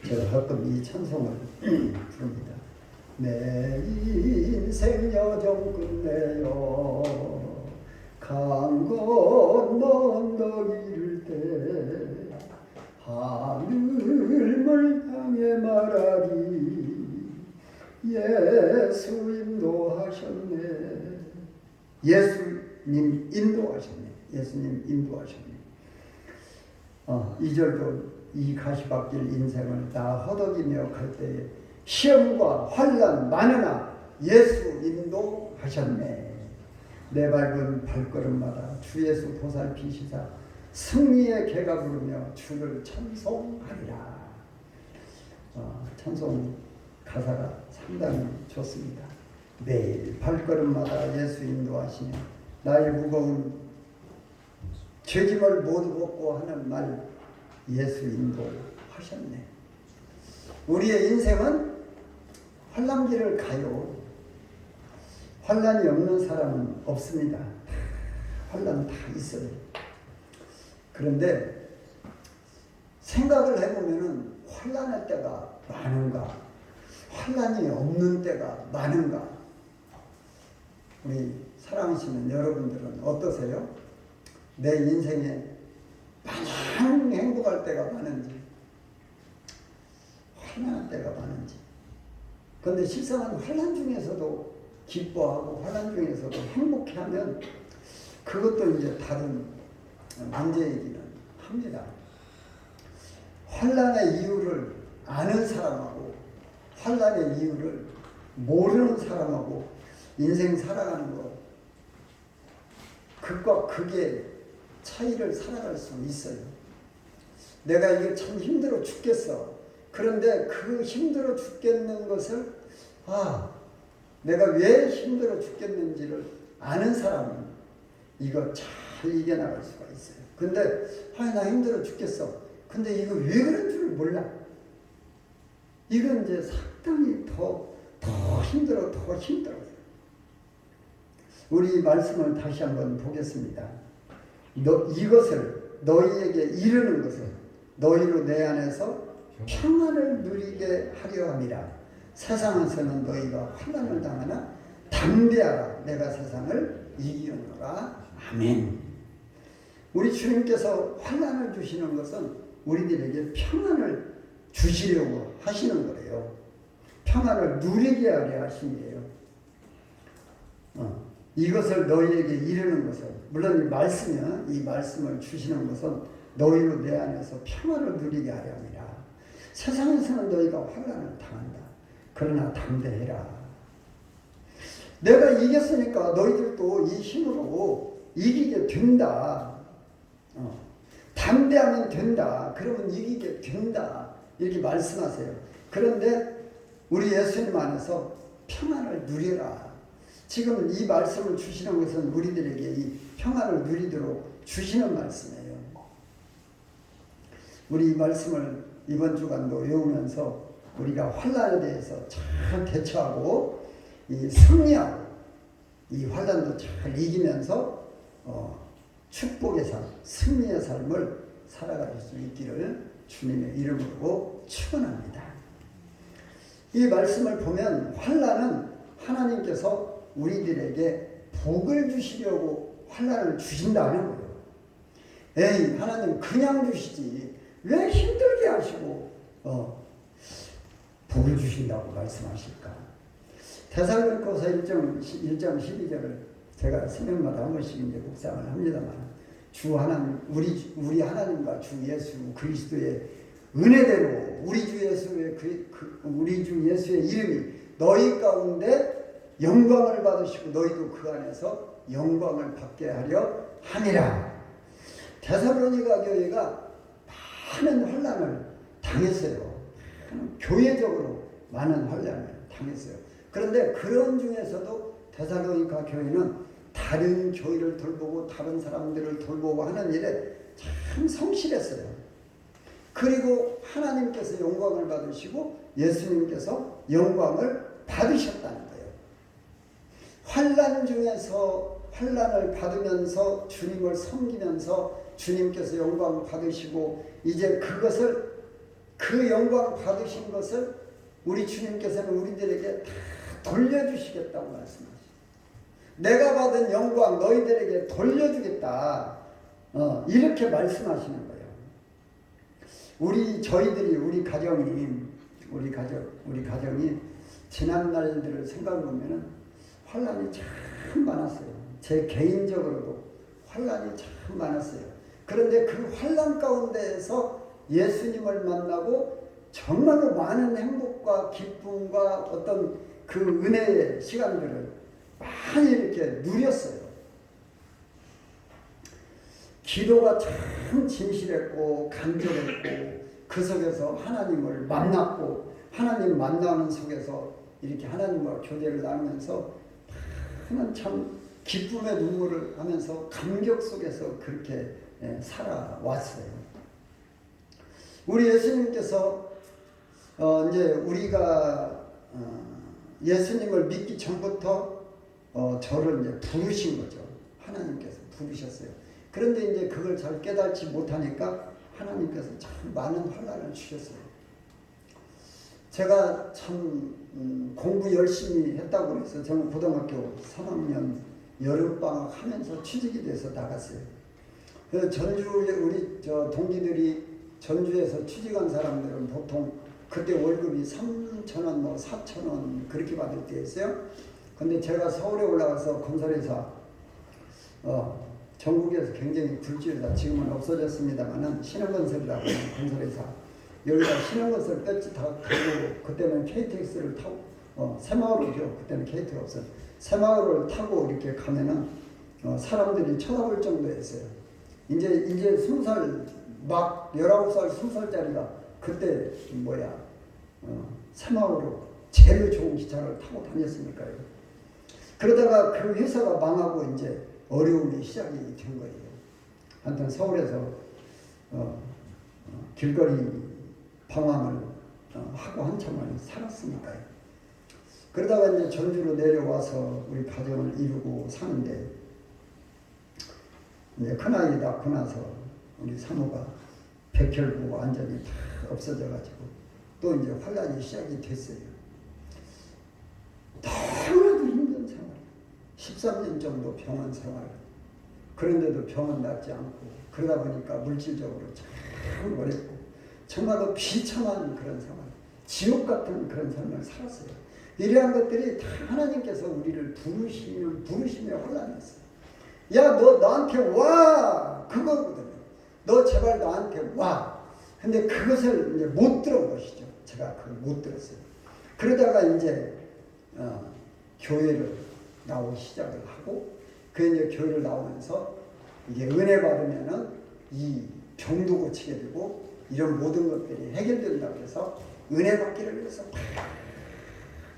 제가 가끔 이 찬송을 부릅니다. 내 인생 여정 끝내요 강 건너 너기 이를 때 하늘을 향해 말하리 예수 인도하셨네. 예수님 인도하셨네. 예수님 인도하셨네. 2절도 이 가시밭길 인생을 다 허덕이며 갈 때에 시험과 환난 많으나 예수 인도하셨네. 내 밟은 발걸음마다 주 예수 보살피시사 승리의 개가 부르며 주를 찬송하리라. 찬송 가사가 상당히 좋습니다. 매일 발걸음마다 예수 인도하시며 나의 무거운 죄짐을 모두 벗고 하는 말 예수 인도하셨네. 우리의 인생은 환난길을 가요. 환난이 없는 사람은 없습니다. 환난 다 있어요. 그런데 생각을 해보면은 환난의 때가 많은가, 환난이 없는 때가 많은가. 우리 사랑하시는 여러분들은 어떠세요? 내 인생에 마냥 행복할 때가 많은지, 환난할 때가 많은지. 그런데 실상은 환난 중에서도 기뻐하고 환난 중에서도 행복해하면 그것도 이제 다른 문제이기는 합니다. 환난의 이유를 아는 사람하고 환난의 이유를 모르는 사람하고 인생 살아가는 것, 극과 극의 차이를 살아갈 수 있어요. 내가 이게 참 힘들어 죽겠어. 그런데 그 힘들어 죽겠는 것을 내가 왜 힘들어 죽겠는지를 아는 사람은 이거 잘 이겨나갈 수가 있어요. 근데 나 힘들어 죽겠어. 근데 이거 왜 그런 줄 몰라. 이건 이제 상당히 더 힘들어. 우리 말씀을 다시 한번 보겠습니다. 이것을 너희에게 이르는 것은 너희로 내 안에서 평안을 누리게 하려 함이라. 세상에서는 너희가 환난을 당하나 담대하라. 내가 세상을 이기는노라. 아멘. 우리 주님께서 환난을 주시는 것은 우리들에게 평안을 주시려고 하시는 거예요. 평안을 누리게 하려 하심이에요. 이것을 너희에게 이르는 것은, 물론 이 말씀이야, 이 말씀을 주시는 것은 너희로 내 안에서 평안을 누리게 하려 함이라. 세상에서는 너희가 환난을 당한다. 그러나 담대해라. 내가 이겼으니까 너희들도 이 힘으로 이기게 된다. 담대하면 된다. 그러면 이기게 된다. 이렇게 말씀하세요. 그런데 우리 예수님 안에서 평안을 누리라. 지금 이 말씀을 주시는 것은 우리들에게 이 평안을 누리도록 주시는 말씀이에요. 우리 이 말씀을 이번 주간도 외우면서 우리가 환난에 대해서 잘 대처하고 이 승리하고 이 환난도 잘 이기면서 축복의 삶, 승리의 삶을 살아갈 수 있기를 주님의 이름으로 축원합니다. 이 말씀을 보면 환난은 하나님께서 우리들에게 복을 주시려고 환난을 주신다는 거예요. 에이, 하나님 그냥 주시지 왜 힘들게 하시고 복을 주신다고 말씀하실까? 데살로니가서 1장 12절을 제가 새벽마다 한 번씩 이제 묵상을 합니다만, 주 하나님, 우리 하나님과 주 예수 그리스도의 은혜대로 우리 주 예수의 이름이 너희 가운데 영광을 받으시고 너희도 그 안에서 영광을 받게 하려 함이라. 데살로니가 교회가 많은 환난을 당했어요. 교회적으로 많은 환난을 당했어요. 그런데 그런 중에서도 데살로니가 교회는 다른 교회를 돌보고 다른 사람들을 돌보고 하는 일에 참 성실했어요. 그리고 하나님께서 영광을 받으시고 예수님께서 영광을 받으셨다는 거예요. 환난 중에서 환난을 받으면서 주님을 섬기면서 주님께서 영광을 받으시고 이제 그것을 그 영광 받으신 것을 우리 주님께서는 우리들에게 다 돌려주시겠다고 말씀하시죠. 내가 받은 영광 너희들에게 돌려주겠다. 이렇게 말씀하시는 거예요. 우리 가정이 지난 날들을 생각해보면 환난이 참 많았어요. 제 개인적으로도 환난이 참 많았어요. 그런데 그 환난 가운데에서 예수님을 만나고 정말로 많은 행복과 기쁨과 어떤 그 은혜의 시간들을 많이 이렇게 누렸어요. 기도가 참 진실했고 간절했고 그 속에서 하나님을 만났고 하나님 만나는 속에서 이렇게 하나님과 교제를 나누면서 하나님 참 기쁨의 눈물을 하면서 감격 속에서 그렇게 살아왔어요. 우리 예수님께서 이제 우리가 예수님을 믿기 전부터 저를 이제 부르신 거죠. 하나님께서 부르셨어요. 그런데 이제 그걸 잘 깨닫지 못하니까 하나님께서 참 많은 환난을 주셨어요. 제가 참 공부 열심히 했다고 해서 저는 고등학교 3학년 여름방학 하면서 취직이 돼서 나갔어요. 그래서 전주에 우리 동기들이 전주에서 취직한 사람들은 보통 그때 월급이 3,000원, 4,000원 그렇게 받을 때였어요. 근데 제가 서울에 올라가서 건설회사 전국에서 굉장히 굴지회사 지금은 없어졌습니다만은 신흥건설이라고 하는 건설회사 여기다 신흥건설 배지 타고 그때는 KTX를 타고 새마을호죠. 그때는 KTX가 없어요. 새마을을 타고 이렇게 가면은 사람들이 쳐다볼 정도였어요. 이제 20살 막 19살 20살짜리가 그때 새마을호 제일 좋은 기차를 타고 다녔으니까요. 그러다가 그 회사가 망하고 이제 어려움이 시작이 된 거예요. 하여튼 서울에서 길거리 방황을 하고 한참을 살았으니까요. 그러다가 이제 전주로 내려와서 우리 가정을 이루고 사는데 이제 큰아이 낳고 나서 우리 사모가 백혈구 완전히 다 없어져가지고 또 이제 환란이 시작이 됐어요. 너무나도 힘든 생활. 13년 정도 병원 생활. 그런데도 병은 낫지 않고 그러다 보니까 물질적으로 참 어렵고 정말로 비참한 그런 생활. 지옥 같은 그런 삶을 살았어요. 이러한 것들이 다 하나님께서 우리를 부르시며 혼란했어요. 야, 너 나한테 와! 그거거든요. 너 제발 나한테 와! 근데 그것을 이제 못 들은 것이죠. 제가 그걸 못 들었어요. 그러다가 이제 교회를 나오기 시작을 하고 그 이제 교회를 나오면서 이게 은혜 받으면은 이 병도 고치게 되고 이런 모든 것들이 해결된다고 해서 은혜 받기를 위해서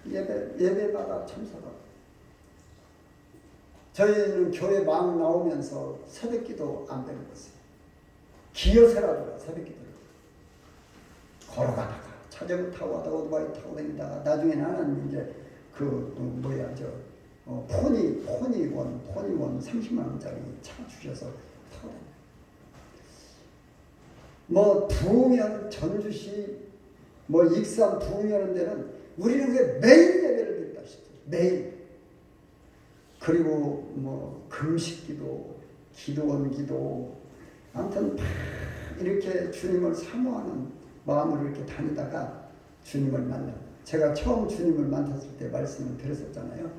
예배마다 참석하고 저희는 교회 막 나오면서 새벽기도 안 배웠어요. 기어세라도 새벽기도를 걸어가다가 자전거 타고 가다가 오토바이 타고 다니다가 나중에는 하나님 이제 포니원 30만 원짜리 차 주셔서 타고 다녀요. 부흥연 전주시 익산 부흥연한 데는 우리는 왜 매일 예배를 드린다 싶어요. 매일. 그리고 금식기도, 기도원 기도, 아무튼 이렇게 주님을 사모하는 마음으로 이렇게 다니다가 주님을 만나. 제가 처음 주님을 만났을 때 말씀을 드렸었잖아요.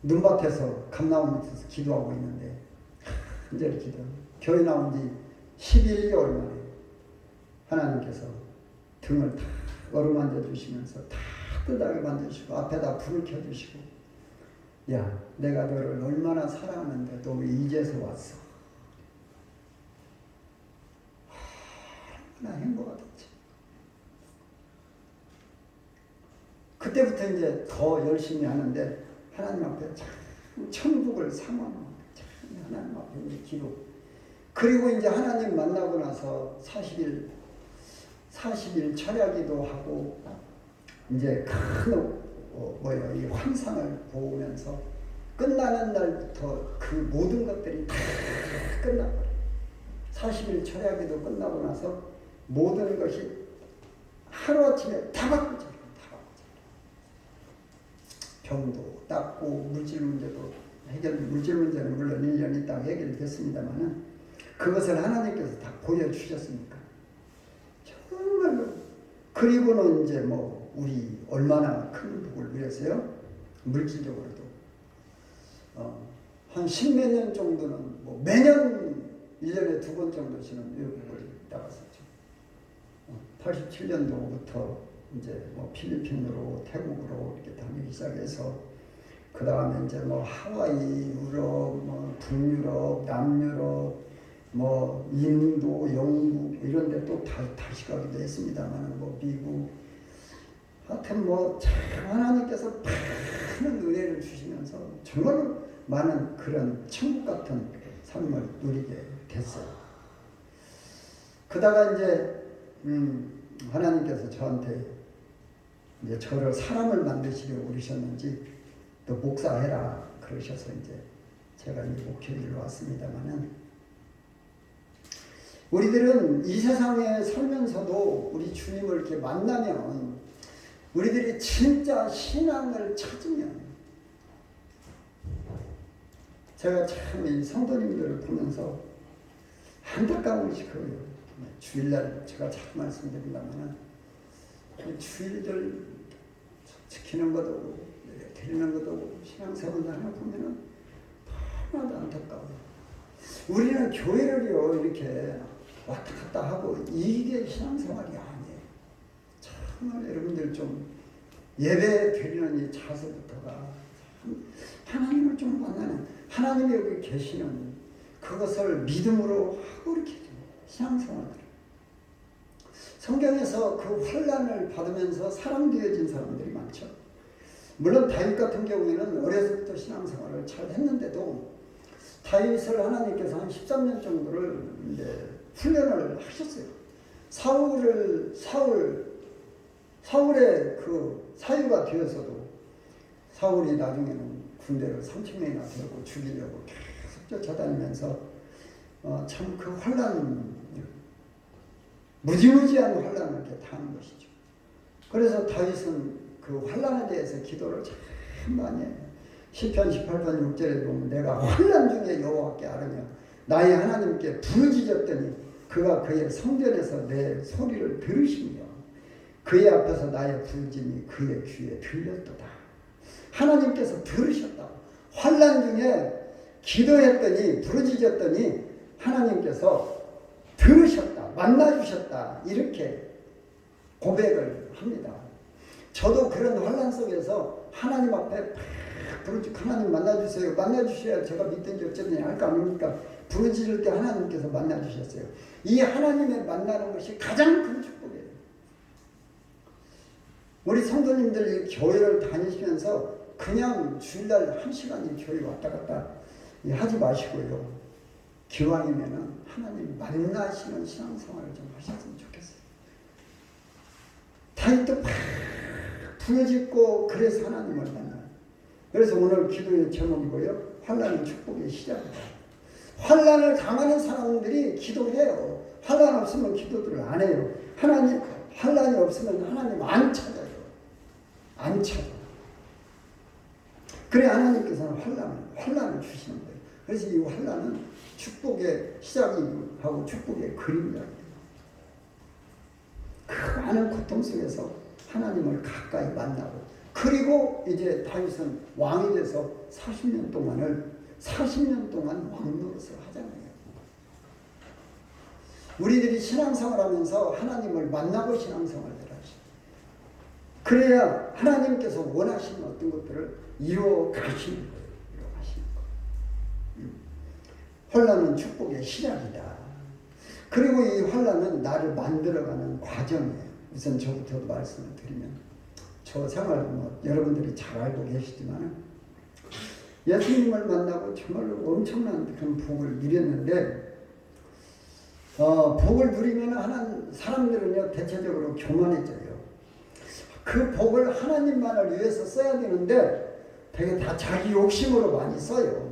눈밭에서 감나무 밑에서 기도하고 있는데 간절히 기도. 교회 나온 지 11개월 만에 하나님께서 등을 다 어루만져 주시면서 따뜻하게 만드시고 앞에다 불을 켜주시고 야, 내가 너를 얼마나 사랑하는데 너 왜 이제서 왔어? 얼마나 행복하겠지. 그때부터 이제 더 열심히 하는데 하나님 앞에 참 천국을 사모하는 참 하나님 앞에 기도. 그리고 이제 하나님 만나고 나서 40일 철야기도 하고 이제 큰 이 환상을 보면서 끝나는 날부터 그 모든 것들이 다 끝나버려요. 40일 철야기도 끝나고 나서 모든 것이 하루아침에 다 바꾸잖아요. 다 바꾸잖아요. 병도 낫고 물질 문제도 물질 문제는 물론 1년 있다가 해결됐습니다만은 그것을 하나님께서 다 보여주셨으니까 정말로. 그리고는 이제 뭐 우리 얼마나 큰 복을 누렸어요. 물질적으로도 한 10몇 년 정도는 뭐 매년 1년에 2번 정도씩은 외국을 나갔었죠. 87년도부터 이제 뭐 필리핀으로 태국으로 이렇게 다니기 시작해서 그 다음에 이제 뭐 하와이, 유럽, 뭐 북유럽, 남유럽, 뭐 인도, 영국 이런 데 또 다시 가기도 했습니다만 뭐 미국 하여튼 뭐 참 하나님께서 많은 은혜를 주시면서 정말로 많은 그런 천국 같은 삶을 누리게 됐어요. 그다가 이제 하나님께서 저한테 이제 저를 사람을 만드시려고 그러셨는지 또 목사해라 그러셔서 이제 제가 이 목회를 왔습니다만은 우리들은 이 세상에 살면서도 우리 주님을 이렇게 만나면 우리들이 진짜 신앙을 찾으면 제가 참 이 성도님들을 보면서 안타까운 것이 그거예요. 주일날 제가 자꾸 말씀드린다면 주일들 지키는 것도 드리는 것도 신앙생활을 하나 보면은 너무나도 안타까워요. 우리는 교회를요 이렇게 왔다 갔다 하고 이게 신앙생활이 아니에요. 정말 여러분들 좀 예배 드리는 이 자세부터가 하나님을 좀 만나는 하나님이 여기 계시는 그것을 믿음으로 하고 이렇게 신앙생활을 성경에서 그 환난을 받으면서 사람 되어진 사람들이 많죠. 물론 다윗 같은 경우에는 어려서부터 신앙생활을 잘 했는데도 다윗을 하나님께서 한 13년 정도를 이제 훈련을 하셨어요. 사울의 그 사유가 되어서도 사울이 나중에는 군대를 3,000명이나 데리고 죽이려고 계속 쫓아다니면서 참 그 환난, 무지무지한 환난을 이렇게 당한 것이죠. 그래서 다윗은 그 환난에 대해서 기도를 참 많이 해요. 시편 18편 6절에 보면 내가 환난 중에 여호와께 아뢰며 나의 하나님께 부르짖었더니 그가 그의 성전에서 내 소리를 들으시며 그의 앞에서 나의 부르짖음이 그의 귀에 들렸도다. 하나님께서 들으셨다. 환난 중에 기도했더니 부르짖었더니 하나님께서 들으셨다. 만나주셨다. 이렇게 고백을 합니다. 저도 그런 환난 속에서 하나님 앞에 하나님 만나주세요. 만나주셔야 제가 믿든지 어쩌든지 할 거 아닙니까? 부르짖을 때 하나님께서 만나주셨어요. 이 하나님의 만나는 것이 가장 큰 축복이에요. 우리 성도님들 교회를 다니시면서 그냥 주일날 1시간 교회 왔다 갔다 하지 마시고요. 기왕이면은 하나님 만나시는 신앙생활을 좀 하셨으면 좋겠어요. 다윗도 막 부여짓고 그래서 하나님을 만나요. 그래서 오늘 기도의 제목이고요. 환난은 축복의 시작이다. 환난을 당하는 사람들이 기도해요. 환난 없으면 기도들을 안 해요. 하나님 환난이 없으면 하나님 안 찾아요. 안 찾아. 그래 하나님께서는 환난을 주시는 거예요. 그래서 이 환난은 축복의 시작이고 축복의 그림자입니다. 그 많은 고통 속에서 하나님을 가까이 만나고 그리고 이제 다윗은 왕이 돼서 40년 동안 왕 노릇을 하잖아요. 우리들이 신앙생활하면서 하나님을 만나고 신앙생활을 하시죠. 그래야 하나님께서 원하시는 어떤 것들을 이루어 가시는 거예요. 환난은 축복의 시작이다. 그리고 이 환난은 나를 만들어가는 과정이에요. 우선 저부터도 말씀을 드리면 저 생활 여러분들이 잘 알고 계시지만 예수님을 만나고 정말로 엄청난 그런 복을 누렸는데 복을 누리면 하는 사람들은요 대체적으로 교만해져요. 그 복을 하나님만을 위해서 써야 되는데 되게 다 자기 욕심으로 많이 써요.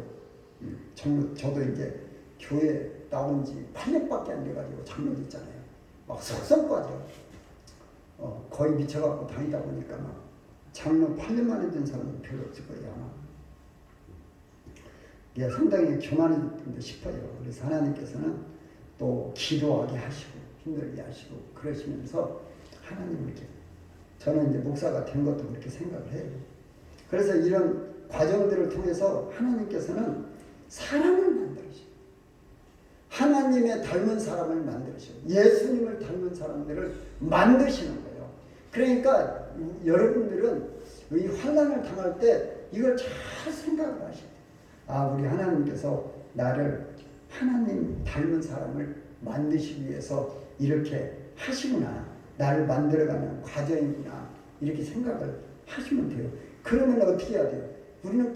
저도 이제 교회 나온 지 8년밖에 안 돼가지고 장로 됐잖아요. 막 속성 빠져. 거의 미쳐갖고 다니다 보니까 막 장로 8년 만에 된 사람은 별로 없을 거예요. 아마. 예, 상당히 교만했던 싶어요. 그래서 하나님께서는 또 기도하게 하시고 힘들게 하시고 그러시면서 하나님을 이렇게 저는 이제 목사가 된 것도 그렇게 생각을 해요. 그래서 이런 과정들을 통해서 하나님께서는 사람을 만들으셔요. 하나님의 닮은 사람을 만들으셔요. 예수님을 닮은 사람들을 만드시는 거예요. 그러니까 여러분들은 이 환난을 당할 때 이걸 잘 생각을 하셔야 돼요. 아, 우리 하나님께서 나를 하나님 닮은 사람을 만드시기 위해서 이렇게 하시구나. 나를 만들어가는 과정이구나. 이렇게 생각을 하시면 돼요. 그러면 어떻게 해야 돼요? 우리는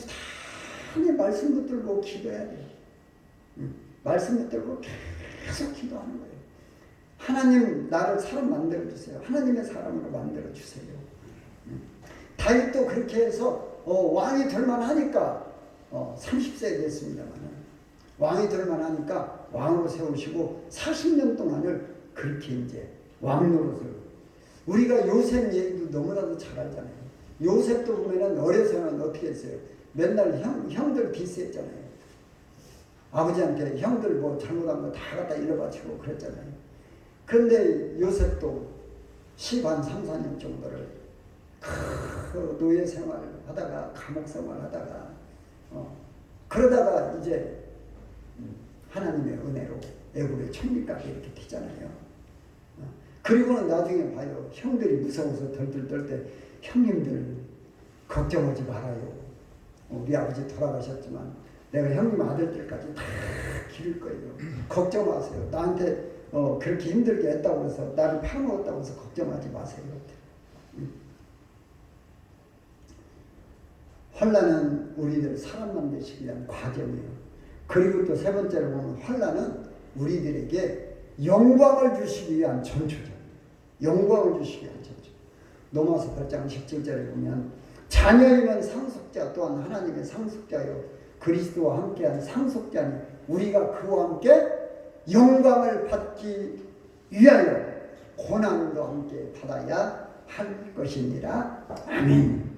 부단히 말씀 붙들고 기도해야 돼요. 말씀 붙들고 계속 기도하는 거예요. 하나님 나를 사람 만들어주세요. 하나님의 사람으로 만들어주세요. 다윗도 그렇게 해서 왕이 될만 하니까 30세에 됐습니다만 왕이 될만 하니까 왕으로 세우시고 40년 동안을 그렇게 이제 왕노릇을 우리가 요셉 얘기도 너무나도 잘 알잖아요. 요셉도 보면은 어려서는 어떻게 했어요? 맨날 형들 디스했잖아요. 아버지한테 형들 뭐 잘못한 거 다 갖다 일러바치고 그랬잖아요. 그런데 요셉도 10한 3, 4년 정도를 그 노예 생활을 하다가 감옥 생활을 하다가 그러다가 이제 하나님의 은혜로 애굽의 총리까지 이렇게 되잖아요. 그리고는 나중에 봐요. 형들이 무서워서 덜덜 떨 때 형님들 걱정하지 말아요. 우리 아버지 돌아가셨지만 내가 형님 아들들까지 다 기를 거예요. 걱정 마세요. 나한테 그렇게 힘들게 했다고 해서 나를 팔아먹었다고 해서 걱정하지 마세요. 환난은 우리들 사람 만드시기 위한 과정이에요. 그리고 또 세 번째로 보면 환난은 우리들에게 영광을 주시기 위한 전초죠. 영광을 주시기 위한 전초. 로마서 8장 17절에 보면 자녀이면 상속자 또한 하나님의 상속자요 그리스도와 함께한 상속자니 우리가 그와 함께 영광을 받기 위하여 고난도 함께 받아야 할 것이니라. 아멘.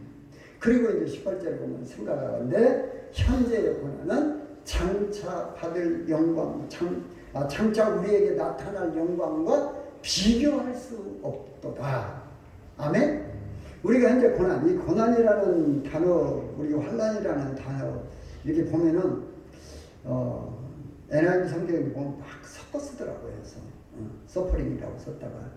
그리고 이제 18절에 보면 생각하는데 현재의 고난은 장차 받을 영광, 장차 우리에게 나타날 영광과 비교할 수 없도다. 아멘. 우리가 현재 고난, 이 고난이라는 단어, 우리 환난이라는 단어 이렇게 보면은 NIV 성경에 보면 막 섞어 쓰더라고요. 그래서 서퍼링이라고 썼다가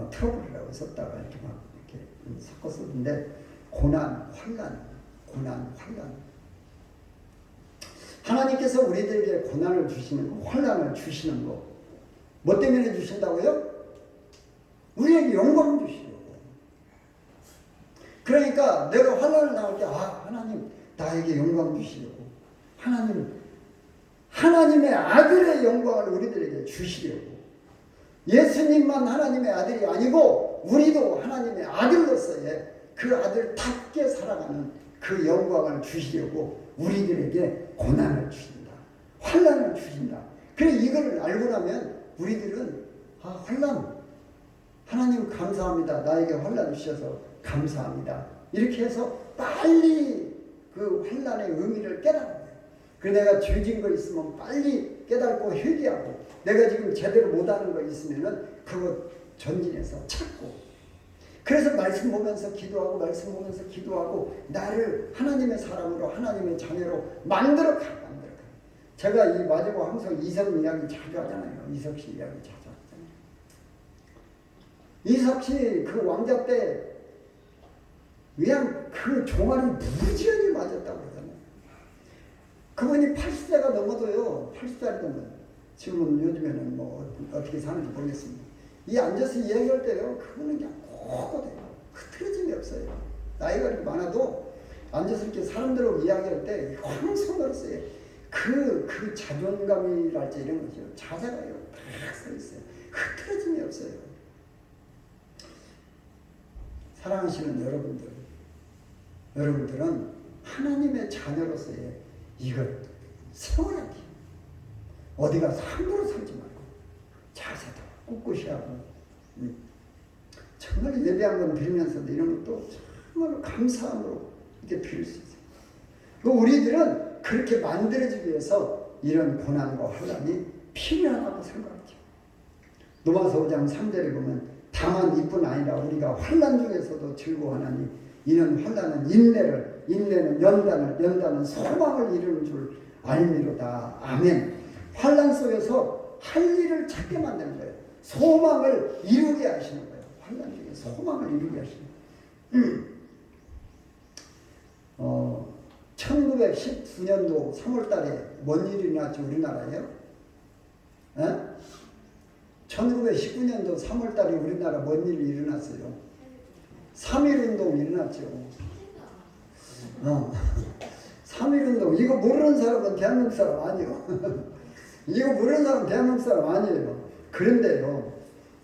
트러블이라고 썼다가 이렇게 막 이렇게 섞어 쓰는데 고난, 환난, 고난, 환난. 하나님께서 우리들에게 고난을 주시는 거, 환난을 주시는 거, 뭐 때문에 주신다고요? 우리에게 영광을 주시려고. 그러니까 내가 환난을 당할 때, 하나님 나에게 영광 주시려고. 하나님의 아들의 영광을 우리들에게 주시려고. 예수님만 하나님의 아들이 아니고 우리도 하나님의 아들로서의 그 아들답게 살아가는 그 영광을 주시려고 우리들에게 고난을 주신다. 환난을 주신다. 그래 이걸 알고 나면 우리들은 환난 하나님 감사합니다. 나에게 환난 주셔서 감사합니다. 이렇게 해서 빨리 그 환난의 의미를 깨달아요. 그래 내가 죄진 거 있으면 빨리 깨닫고 회개하고 내가 지금 제대로 못하는 거 있으면은 그거 전진해서 찾고 그래서 말씀 보면서 기도하고 말씀 보면서 기도하고 나를 하나님의 사람으로 하나님의 자녀로 만들어가. 제가 이 마지막 항상 이석 이야기 자주 하잖아요. 이석 씨 이야기 자주 하잖아요. 이석 씨 그 왕자 때 그냥 그 종아리 무지하게 맞았다고 그러잖아요. 그분이 80세가 넘어도요. 80살이 넘어요. 지금은 요즘에는 뭐 어떻게 사는지 모르겠습니다. 이 앉아서 이야기할 때요. 그분은 그냥 고고돼요. 흐트러짐이 없어요. 나이가 이렇게 많아도 앉아서 이렇게 사람들하고 이야기할 때 황송했어요. 그 자존감이랄지 이런 거죠. 자세가요. 딱 서 있어요. 흐트러짐이 없어요. 사랑하시는 여러분들은 하나님의 자녀로서의 이것 세워야 돼요. 어디 가서 함부로 살지 말고 자세도 꿋꿋이 하고 정말 예배 한번 드리면서도 이런 것도 정말 감사함으로 이렇게 드릴 수 있어요. 우리들은 그렇게 만들어지기 위해서 이런 고난과 환난이 필요하다고 생각하죠. 로마서 5장 3절에 보면 다만 이뿐 아니라 우리가 환난 중에서도 즐거워하나니 이는 환난은 인내를, 인내는 연단을, 연단은 소망을 이루는 줄 알미로다. 아멘. 환난 속에서 할 일을 찾게 만드는 거예요. 소망을 이루게 하시는 거예요. 환난 중에 소망을 이루게 하시는 거예요. 1919년도 3월 달에 뭔 일이 일어났죠? 우리나라에요? 1919년도 3월 달에 우리나라 뭔 일이 일어났어요? 3.1운동이 일어났죠. 3.1운동. 이거 모르는 사람은 대한민국 사람 아니에요. 이거 모르는 사람은 대한민국 사람 아니에요. 그런데요,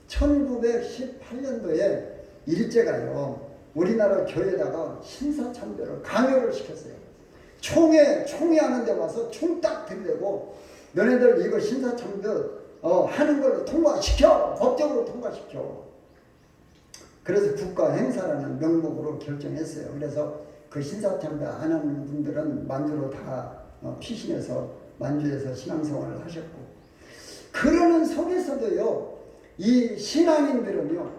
1918년도에 일제가요, 우리나라 교회에다가 신사참배를 강요를 시켰어요. 총회 하는 데 와서 총 딱 들이대고 너네들 이거 신사참배 하는 걸로 통과시켜! 법적으로 통과시켜! 그래서 국가행사라는 명목으로 결정했어요. 그래서 그 신사참배 안 하는 분들은 만주로 다 피신해서 만주에서 신앙생활을 하셨고, 그러는 속에서도요, 이 신앙인들은요,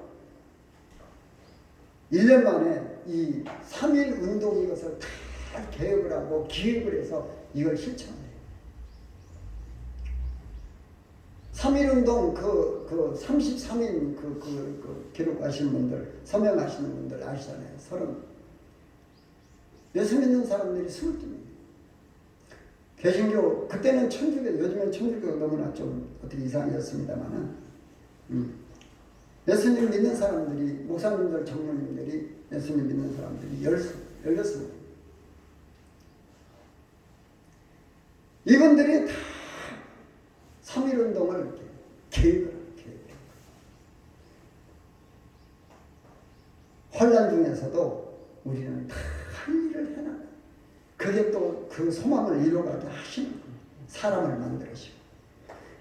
1년 만에 이 3.1 운동 이것을 다 개혁을 하고 기획을 해서 이걸 실천해요. 3.1 운동 그 33인 그 기록하시는 분들, 서명하시는 분들 아시잖아요. 30. 예수 믿는 사람들이 22명. 개신교, 그때는 천주교, 요즘엔 천주교가 너무나 좀 어떻게 이상해졌습니다만은, 예수님 믿는 사람들이, 목사님들, 장로님들이 예수님 믿는 사람들이 16명. 이분들이 다 3.1운동을 계획을 해요. 환난 중에서도 우리는 다 할 일을 해놔요. 그게 또 그 소망을 이루어가게 하시는 겁니다. 사람을 만들으시고.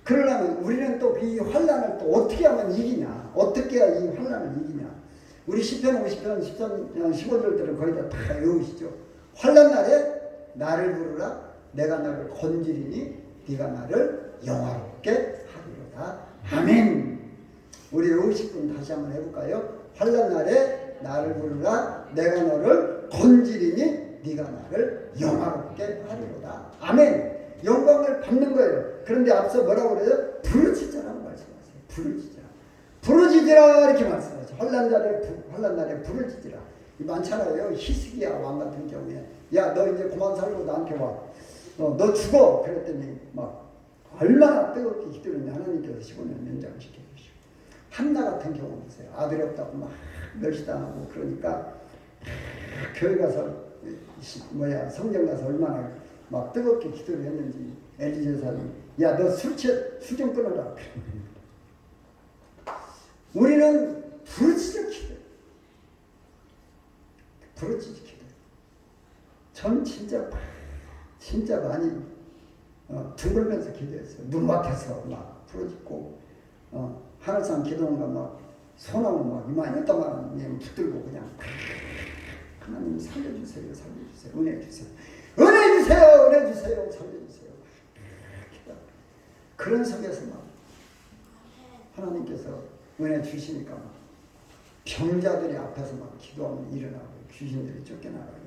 그러려면 우리는 또 이 환난을 또 어떻게 하면 이기냐? 어떻게 해야 이 환난을 이기냐? 우리 10편, 50편, 13편, 15절들은 거의 다 외우시죠. 환난 날에 나를 부르라. 내가 너를 건지리니 네가 나를 영화롭게 하리로다. 아멘. 우리 50분 다시 한번 해볼까요? 환난 날에 나를 부르라. 내가 너를 건지리니 네가 나를 영화롭게 하리로다. 아멘. 영광을 받는 거예요. 그런데 앞서 뭐라고 그래요? 부르짖으라고 말씀하세요. 부르짖으라. 부르짖으라 이렇게 말씀하세요. 환난 날에 부르짖으라. 많잖아요. 히스기야 왕 같은 경우에 야 너 이제 그만 살고 나한테 와. 너 죽어. 그랬더니 막 얼마나 뜨겁게 기도했는데 하나님께서 15년 면장을 시켜주시고, 한나 같은 경우 보세요. 아들이 없다고 막 멸시당하고 그러니까 교회 가서 성경 가서 얼마나 막 뜨겁게 기도를 했는지 엘리제사님 야 너 술 좀 끊어라. 우리는 부르짖어 기도. 부르짖어 기도. 전 진짜 많이 둥글면서 기도했어요. 눈밭에서 막 부르짖고 하늘산 기도원가 막 소나무 막 이만했다만 붙들고 그냥 하나님 살려주세요. 은혜 주세요. 살려주세요. 그런 속에서 막 하나님께서 은혜 주시니까 막 병자들이 앞에서 막 기도하면 일어나고 귀신들이 쫓겨나가요.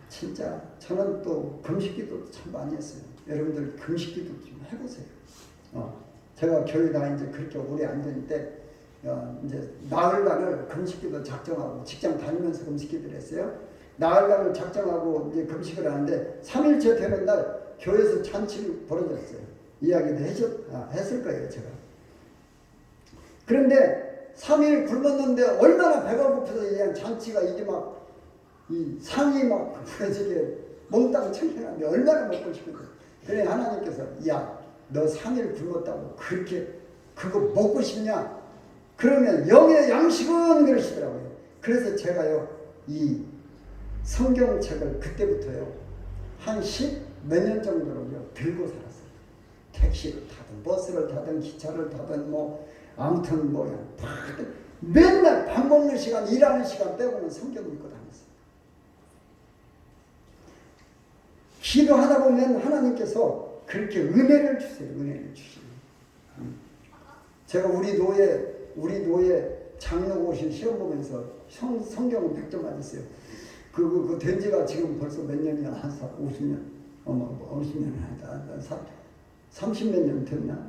진짜 저는 또 금식기도 참 많이 했어요. 여러분들 금식기도 좀 해보세요. 제가 교회 다닌 지 그렇게 오래 안 되는데 이제 나흘간을 금식기도 작정하고 직장 다니면서 금식기도를 했어요. 나흘간을 작정하고 이제 금식을 하는데 3일째 되는 날 교회에서 잔치를 벌어졌어요. 이야기도 했을 거예요, 제가. 그런데 3일 굶었는데 얼마나 배가 고파서 그냥 잔치가 이게 막 이 상이 막 부러지게 몽땅 청결한데 얼마나 먹고 싶은데. 그래 하나님께서 야, 너 3일 굶었다고 그렇게 그거 먹고 싶냐? 그러면 영의 양식은 그러시더라고요. 그래서 제가요 이 성경책을 그때부터요 한 10 몇 년 정도로요 들고 살았어요. 택시를 타든 버스를 타든 기차를 타든 뭐 아무튼 뭐야 맨날 밥 먹는 시간 일하는 시간 빼고는 성경 읽고 다녔어요. 기도하다 보면 하나님께서 그렇게 은혜를 주세요. 은혜를 주시는. 제가 우리 노예 장로고시 시험 보면서 성경은 100점 맞았어요. 그 된 지가 지금 벌써 몇 년이나 한 50년, 50년 하다. 30몇 년 됐나?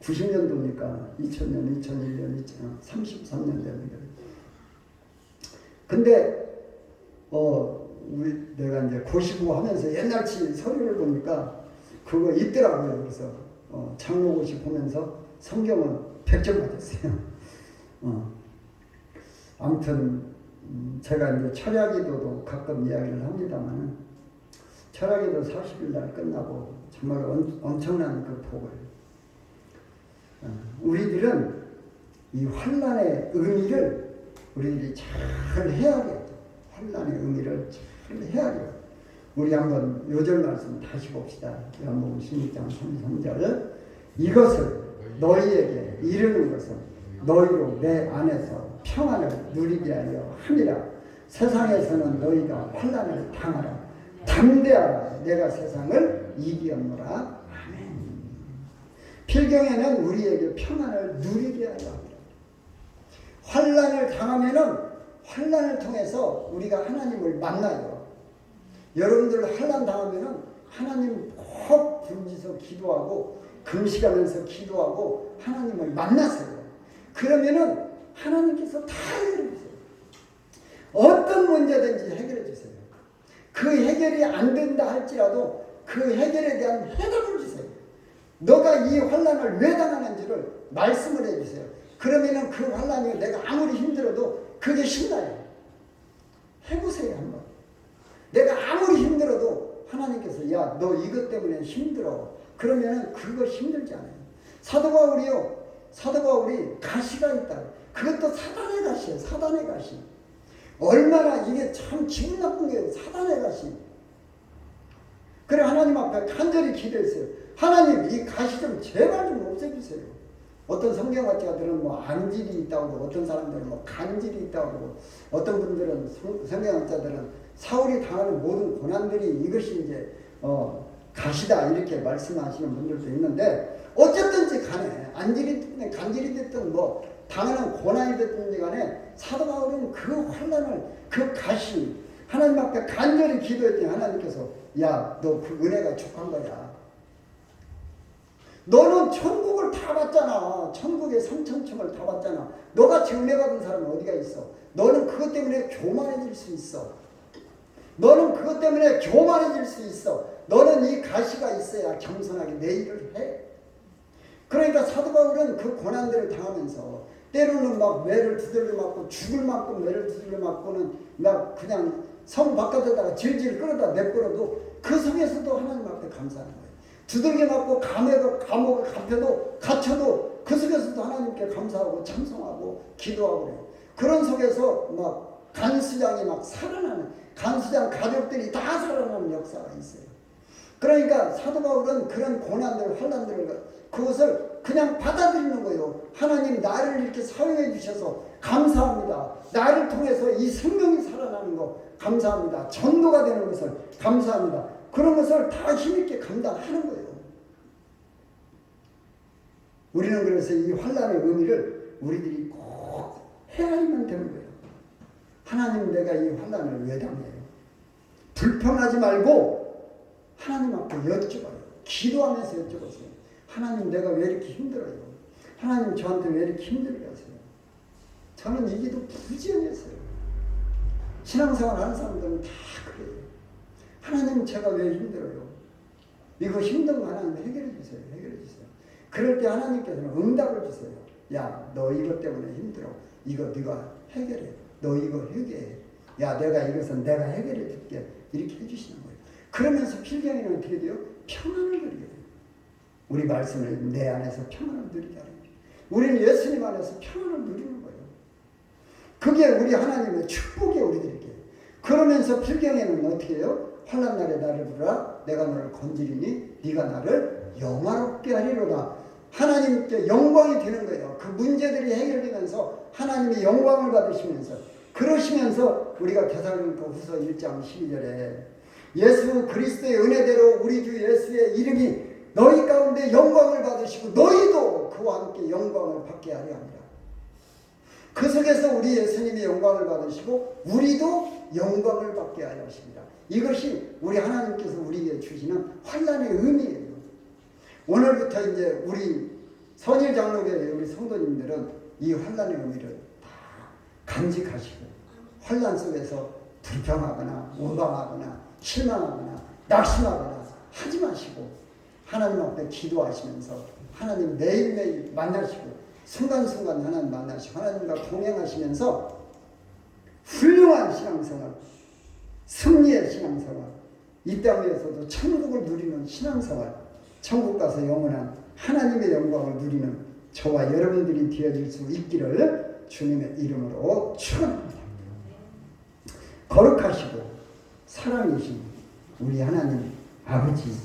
90년도니까 2000년, 2001년, 33년 됐는데. 근데 내가 이제 고시고 하면서 옛날치 서류를 보니까 그거 있더라고요. 그래서 장로고시 보면서 성경은 100점 맞았어요. 아무튼 제가 이제 철야기도도 가끔 이야기를 합니다만 철야기도 40일 날 끝나고 정말 엄청난 그 복을 우리들은 이 환난의 의미를 우리들이 잘 헤아려. 환난의 의미를 잘 헤아려. 우리 한번 요절 말씀 다시 봅시다. 요한복음 16장 33절 이것을 너희에게 이르는 것은 너희로 내 안에서 평안을 누리게 하려 함이라. 세상에서는 너희가 환난을 당하라. 담대하라. 내가 세상을 이기었노라. 아멘. 필경에는 우리에게 평안을 누리게 하려 합니다. 환난을 당하면은 환난을 통해서 우리가 하나님을 만나요. 여러분들 환난 당하면은 하나님 꼭 부르짖어 기도하고 금식하면서 기도하고 하나님을 만나세요. 그러면은 하나님께서 다 해결해 주세요. 어떤 문제든지 해결해 주세요. 그 해결이 안 된다 할지라도 그 해결에 대한 해답을 주세요. 너가 이 환난을 왜 당하는지를 말씀을 해주세요. 그러면은 그 환난이 내가 아무리 힘들어도 그게 신나요. 해보세요 한번. 내가 아무리 힘들어도 하나님께서 야 너 이것 때문에 힘들어. 그러면은 그거 힘들지 않아요. 사도 바울이 가시가 있다. 그것도 사단의 가시예요. 사단의 가시. 얼마나 이게 참 기분 나쁜 게 사단의 가시. 그래 하나님 앞에 간절히 기도했어요. 하나님 이 가시 좀 제발 좀 없애주세요. 어떤 성경학자들은 뭐 안질이 있다고 그러고 어떤 사람들은 뭐 간질이 있다고 그러고 어떤 분들은 성경학자들은 사울이 당하는 모든 고난들이 이것이 이제 가시다 이렇게 말씀하시는 분들도 있는데 어쨌든지 간에 안질이 됐든 간질이 됐든 뭐 당하는 고난이 됐든지 간에 사도 바울은 그 환난을 그 가시 하나님 앞에 간절히 기도했더니 하나님께서 야 너 그 은혜가 족한 거야. 너는 천국을 다 받잖아. 천국의 3,000층을 다 받잖아. 너같이 은혜 받은 사람은 어디가 있어? 너는 그것 때문에 교만해질 수 있어. 너는 그것 때문에 교만해질 수 있어. 너는 이 가시가 있어야 겸손하게 내 일을 해. 그러니까 사도 바울은 그 고난들을 당하면서 때로는 막 매를 두들겨 맞고 죽을 만큼 매를 두들겨 맞고는 막 그냥 성 바깥에다가 질질 끌어다 내버려도 그 속에서도 하나님 앞에 감사하는 거예요. 두들겨 맞고 감옥에 갇혀도 그 속에서도 하나님께 감사하고 찬송하고 기도하고 그래요. 그런 속에서 막 간수장이 막 살아나는 간수장 가족들이 다 살아나는 역사가 있어요. 그러니까 사도 바울은 그런 고난들 환난들을 그것을 그냥 받아들이는 거예요. 하나님 나를 이렇게 사용해 주셔서 감사합니다. 나를 통해서 이 생명이 살아나는 거 감사합니다. 전도가 되는 것을 감사합니다. 그런 것을 다 힘있게 감당하는 거예요. 우리는 그래서 이 환난의 의미를 우리들이 꼭 헤아리면 되는 거예요. 하나님 내가 이 환난을 왜 당해요? 불평하지 말고 하나님 앞에 여쭤봐요. 기도하면서 여쭤보세요. 하나님 내가 왜 이렇게 힘들어요? 하나님 저한테 왜 이렇게 힘들게 하세요? 저는 이 기도 부지런했어요. 신앙생활 하는 사람들은 다 그래요. 하나님 제가 왜 힘들어요? 이거 힘든 거 하나님 해결해 주세요. 해결해 주세요. 그럴 때 하나님께서는 응답을 주세요. 야, 너 이것 때문에 힘들어. 이거 네가 해결해. 너 이거 해결해. 야, 내가 이것은 내가 해결해 줄게. 이렇게 해주시는 거예요. 그러면서 필경이는 어떻게 돼요? 평안을 누리게 돼요. 우리 말씀을 내 안에서 평안을 누리게 하는 거예요. 우리는 예수님 안에서 평안을 누리는 거예요. 그게 우리 하나님의 축복이에요. 우리들에게. 그러면서 필경에는 어떻게 해요? 환난 날에 나를 부르라. 내가 너를 건지리니 네가 나를 영화롭게 하리로다. 하나님께 영광이 되는 거예요. 그 문제들이 해결되면서 하나님의 영광을 받으시면서 그러시면서 우리가 데살로니가후서 1장 12절에 예수 그리스도의 은혜대로 우리 주 예수의 이름이 너희 가운데 영광을 받으시고 너희도 그와 함께 영광을 받게 하려 합니다. 그 속에서 우리 예수님이 영광을 받으시고 우리도 영광을 받게 하려 하십니다. 이것이 우리 하나님께서 우리에게 주시는 환난의 의미예요. 오늘부터 이제 우리 선일 장로교회 우리 성도님들은 이 환난의 의미를 다 간직하시고 환난 속에서 불평하거나 원망하거나 실망하거나 낙심하거나 하지 마시고 하나님 앞에 기도하시면서 하나님 매일매일 만나시고 순간순간 하나님 만나시고 하나님과 동행하시면서 훌륭한 신앙생활, 승리의 신앙생활, 이 땅에서도 천국을 누리는 신앙생활, 천국 가서 영원한 하나님의 영광을 누리는 저와 여러분들이 되어질 수 있기를 주님의 이름으로 축원합니다. 거룩하시고 사랑이신 우리 하나님 아버지